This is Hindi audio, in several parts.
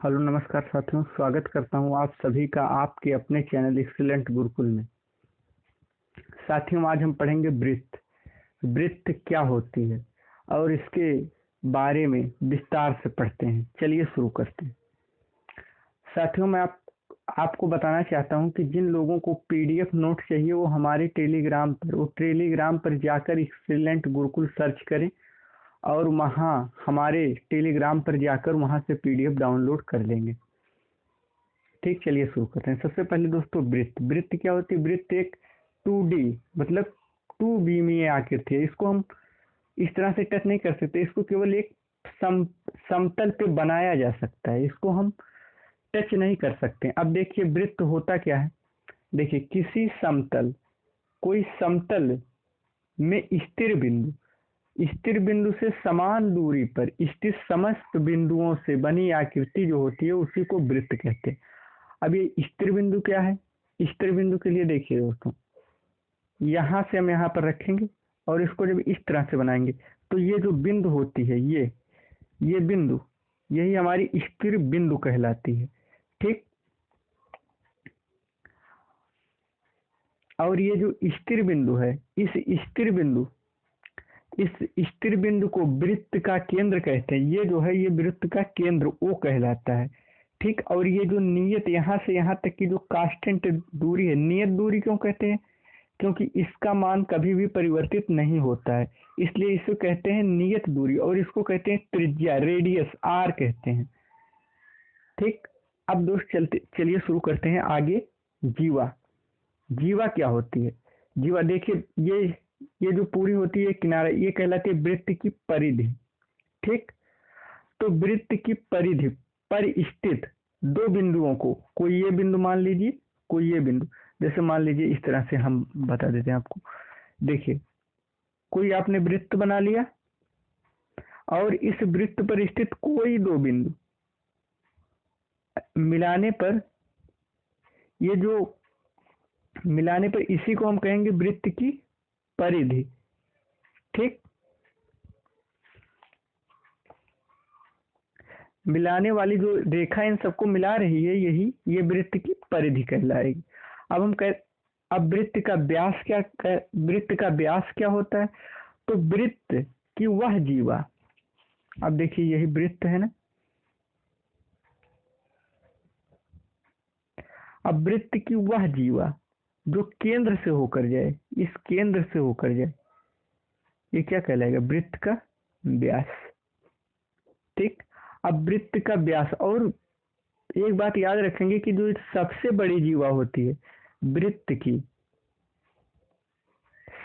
हेलो नमस्कार साथियों, स्वागत करता हूं आप सभी का आपके अपने चैनल एक्सीलेंट गुरुकुल में। साथियों, आज हम पढ़ेंगे वृत्त। वृत्त क्या होती है और इसके बारे में विस्तार से पढ़ते हैं। चलिए शुरू करते हैं। साथियों, मैं आपको बताना चाहता हूं कि जिन लोगों को पीडीएफ नोट चाहिए वो हमारे टेलीग्राम पर जाकर एक्सीलेंट गुरुकुल सर्च करें और वहाँ हमारे टेलीग्राम पर जाकर वहाँ से पीडीएफ डाउनलोड कर लेंगे। ठीक, चलिए शुरू करते हैं। सबसे पहले दोस्तों, वृत्त क्या होती है? वृत्त एक 2D मतलब 2 बीमीय आकृति है। इसको हम इस तरह से टच नहीं कर सकते। इसको केवल एक समतल पे बनाया जा सकता है। इसको हम टच नहीं कर सकते। अब देखिए वृत्त होता क्या है। देखिए कोई समतल में स्थिर बिंदु से समान दूरी पर स्थित समस्त बिंदुओं से बनी आकृति जो होती है उसी को वृत्त कहते हैं। अब ये स्थिर बिंदु क्या है? स्थिर बिंदु के लिए देखिए दोस्तों, यहाँ से हम यहाँ पर रखेंगे और इसको जब इस तरह से बनाएंगे तो ये जो बिंदु होती है ये बिंदु, यही हमारी स्थिर बिंदु कहलाती है। ठीक, और ये जो स्थिर बिंदु है, इस स्थिर बिंदु को वृत्त का केंद्र कहते हैं। ये जो है ये वृत्त का केंद्र वो कहलाता है। ठीक, और ये जो नियत यहाँ से यहाँ तक की जो कांस्टेंट दूरी है, नियत दूरी क्यों कहते हैं? क्योंकि इसका मान कभी भी परिवर्तित नहीं होता है, इसलिए इसे कहते हैं नियत दूरी। और इसको कहते हैं त्रिज्या, रेडियस, आर कहते हैं। ठीक, अब दोस्त चलिए शुरू करते हैं आगे। जीवा क्या होती है? जीवा देखिए, ये जो पूरी होती है किनारा, ये कहलाती है वृत्त की परिधि। ठीक, तो वृत्त की परिधि पर स्थित दो बिंदुओं को, कोई ये बिंदु मान लीजिए, कोई ये बिंदु, जैसे मान लीजिए इस तरह से हम बता देते हैं आपको। देखिए, कोई आपने वृत्त बना लिया और इस वृत्त पर स्थित कोई दो बिंदु मिलाने पर, ये जो मिलाने पर इसी को हम कहेंगे वृत्त की परिधि। ठीक, मिलाने वाली जो रेखा इन सबको मिला रही है ये वृत्त की परिधि कहलाएगी। अब वृत्त का व्यास क्या होता है? तो वृत्त की वह जीवा, अब देखिए यही वृत्त है ना। अब वृत्त की वह जीवा जो केंद्र से होकर जाए, इस केंद्र से होकर जाए, ये क्या कहलाएगा? वृत्त का व्यास। ठीक, अब वृत्त का व्यास, और एक बात याद रखेंगे कि जो सबसे बड़ी जीवा होती है वृत्त की,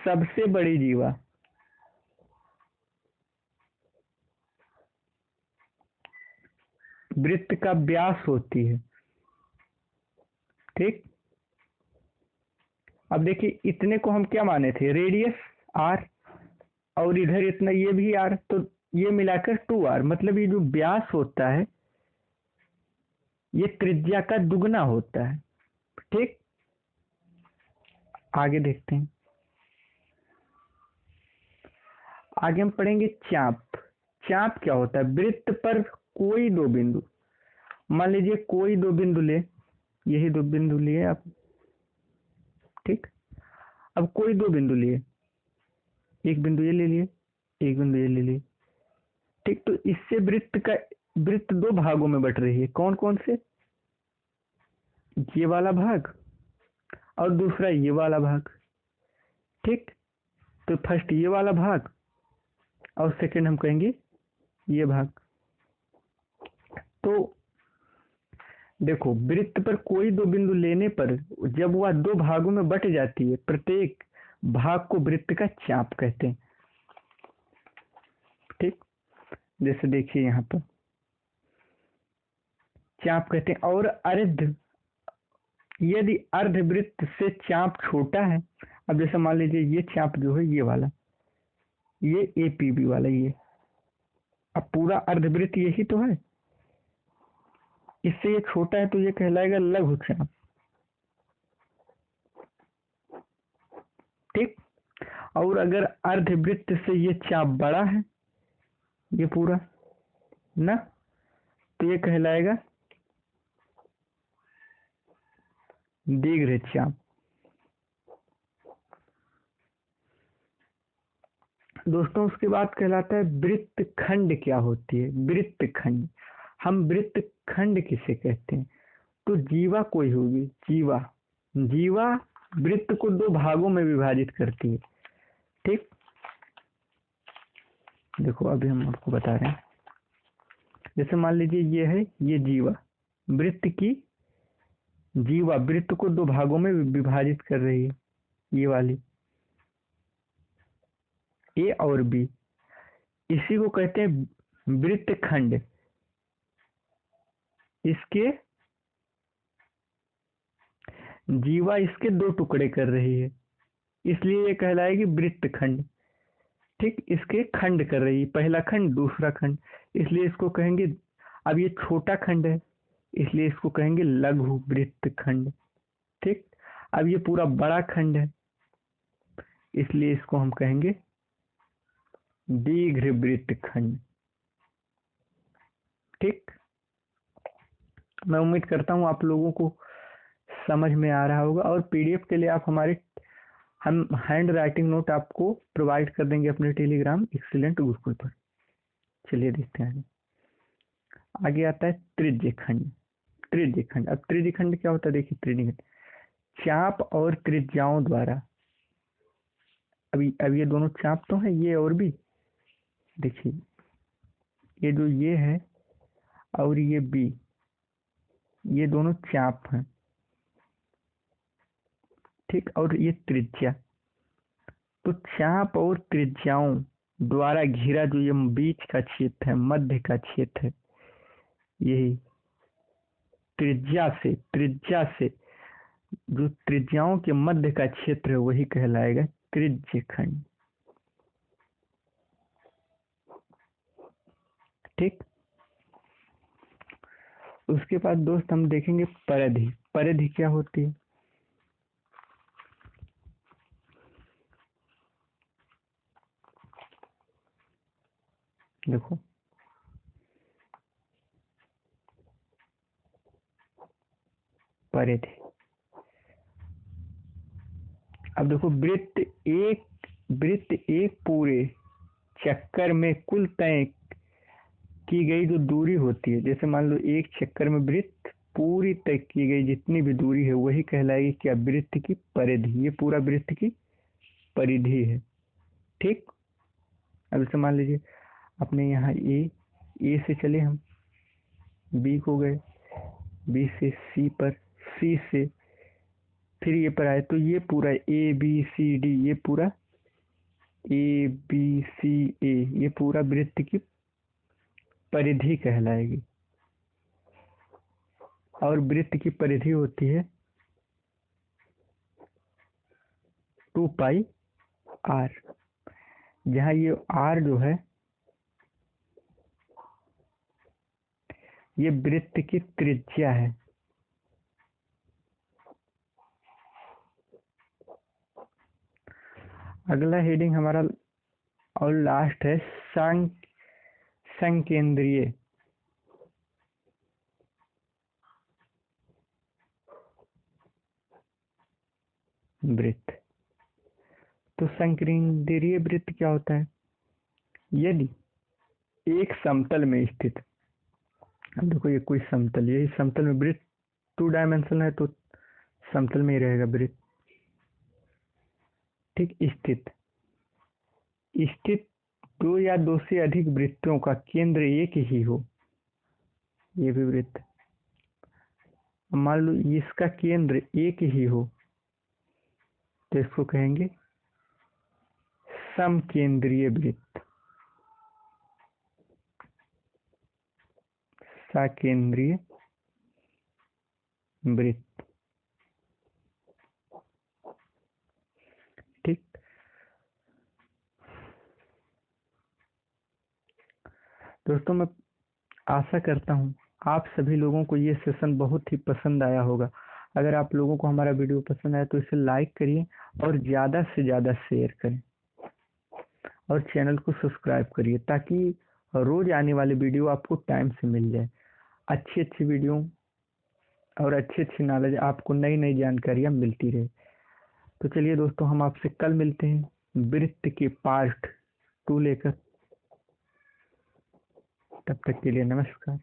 सबसे बड़ी जीवा वृत्त का व्यास होती है। ठीक, अब देखिए इतने को हम क्या माने थे? रेडियस आर, और इधर इतना ये भी आर, तो ये मिलाकर 2r, मतलब ये जो व्यास होता है ये त्रिज्या का दुगना होता है। ठीक, आगे देखते हैं। आगे हम पढ़ेंगे चाप। चाप क्या होता है? वृत्त पर कोई दो बिंदु, मान लीजिए कोई दो बिंदु ले, यही दो बिंदु लिए आप। ठीक, अब कोई दो बिंदु लिए, एक बिंदु ये ले लिए, एक बिंदु ये ले लिए। ठीक, तो इससे वृत्त दो भागों में बट रही है। कौन कौन से? ये वाला भाग और दूसरा ये वाला भाग। ठीक, तो फर्स्ट ये वाला भाग और सेकंड हम कहेंगे ये भाग। तो देखो, वृत्त पर कोई दो बिंदु लेने पर जब वह दो भागों में बट जाती है, प्रत्येक भाग को वृत्त का चाप कहते हैं। ठीक, जैसे देखिए यहाँ पर चाप कहते हैं। और यदि अर्धवृत्त से चाप छोटा है, अब जैसे मान लीजिए ये चाप जो है ये वाला, ये एपीबी वाला, ये अब पूरा अर्धवृत्त यही तो है, इससे ये छोटा है तो ये कहलाएगा लघु चाप। ठीक, और अगर अर्धवृत्त से ये चाप बड़ा है, ये पूरा ना, तो ये कहलाएगा दीर्घ चाप। दोस्तों उसके बाद कहलाता है वृत्त खंड। क्या होती है वृत्त खंड? हम वृत्त खंड किसे कहते हैं? तो जीवा कोई होगी, जीवा। जीवा वृत्त को दो भागों में विभाजित करती है। ठीक, देखो अभी हम आपको बता रहे हैं। जैसे मान लीजिए ये है, ये जीवा वृत्त की, जीवा वृत्त को दो भागों में विभाजित कर रही है, ये वाली ए और बी। इसी को कहते हैं वृत्त खंड। इसके जीवा इसके दो टुकड़े कर रही है, इसलिए ये कहलाएगी वृत्त खंड। ठीक, इसके खंड कर रही है, पहला खंड दूसरा खंड, इसलिए इसको कहेंगे। अब ये छोटा खंड है, इसलिए इसको कहेंगे लघु वृत्त खंड। ठीक, अब ये पूरा बड़ा खंड है, इसलिए इसको हम कहेंगे दीर्घ वृत्त खंड। ठीक, मैं उम्मीद करता हूँ आप लोगों को समझ में आ रहा होगा। और पीडीएफ के लिए आप हमारे, हम हैंड राइटिंग नोट आपको प्रोवाइड कर देंगे अपने टेलीग्राम एक्सीलेंट गुरुकुल पर। चलिए देखते हैं आगे आता है त्रिज्य खंड। त्रिज्य खंड, अब त्रिज्य खंड क्या होता है देखिए। त्रिज्य खंड चाप और त्रिज्याओं द्वारा, अब ये दोनों चाप तो है, ये और भी देखिए, ये जो ये है और ये बी, ये दोनों चाप हैं। ठीक, और ये त्रिज्या। तो चाप और त्रिज्याओं द्वारा घिरा जो ये बीच का क्षेत्र है, मध्य का क्षेत्र है, यही त्रिज्या से जो त्रिज्याओं के मध्य का क्षेत्र है वही कहलाएगा त्रिज्य खंड। ठीक, उसके बाद दोस्त हम देखेंगे परिधि। परिधि क्या होती है? देखो परिधि, अब देखो वृत्त एक पूरे चक्कर में कुल तय की गई जो दूरी होती है, जैसे मान लो एक चक्कर में वृत्त पूरी तय की गई जितनी भी दूरी है वही कहलाएगी क्या? वृत्त की परिधि। ये पूरा वृत्त की परिधि है। ठीक, अब जैसे मान लीजिए अपने यहाँ ए से चले हम, बी को गए, बी से सी पर, सी से फिर ये पर आए, तो ये पूरा ए बी सी डी, ये पूरा ए बी सी ए, ये पूरा वृत्त की परिधि कहलाएगी। और वृत्त की परिधि होती है 2 पाई आर, जहाँ ये आर जो है ये वृत्त की त्रिज्या है। अगला हेडिंग हमारा और लास्ट है संकेंद्रीय वृत्त। तो संकेंद्रीय वृत्त क्या होता है? यदि एक समतल में स्थित, अब देखो ये कोई समतल, यही समतल में वृत्त 2 डायमेंशन है तो समतल में ही रहेगा वृत्त। ठीक, स्थित दो या दो से अधिक वृत्तों का केंद्र एक ही हो, ये भी वृत्त। मान लो इसका केंद्र एक ही हो तो इसको कहेंगे समकेंद्रीय वृत्त। सकेंद्रीय वृत्त। ठीक, दोस्तों मैं आशा करता हूँ आप सभी लोगों को ये सेशन बहुत ही पसंद आया होगा। अगर आप लोगों को हमारा वीडियो पसंद आया तो इसे लाइक करिए और ज़्यादा से ज़्यादा शेयर करें और चैनल को सब्सक्राइब करिए ताकि रोज आने वाले वीडियो आपको टाइम से मिल जाए। अच्छी वीडियो और अच्छी अच्छी नॉलेज, आपको नई नई जानकारियाँ मिलती रहे। तो चलिए दोस्तों, हम आपसे कल मिलते हैं वृत्त के पार्ट 2 लेकर। तब तक के लिए नमस्कार।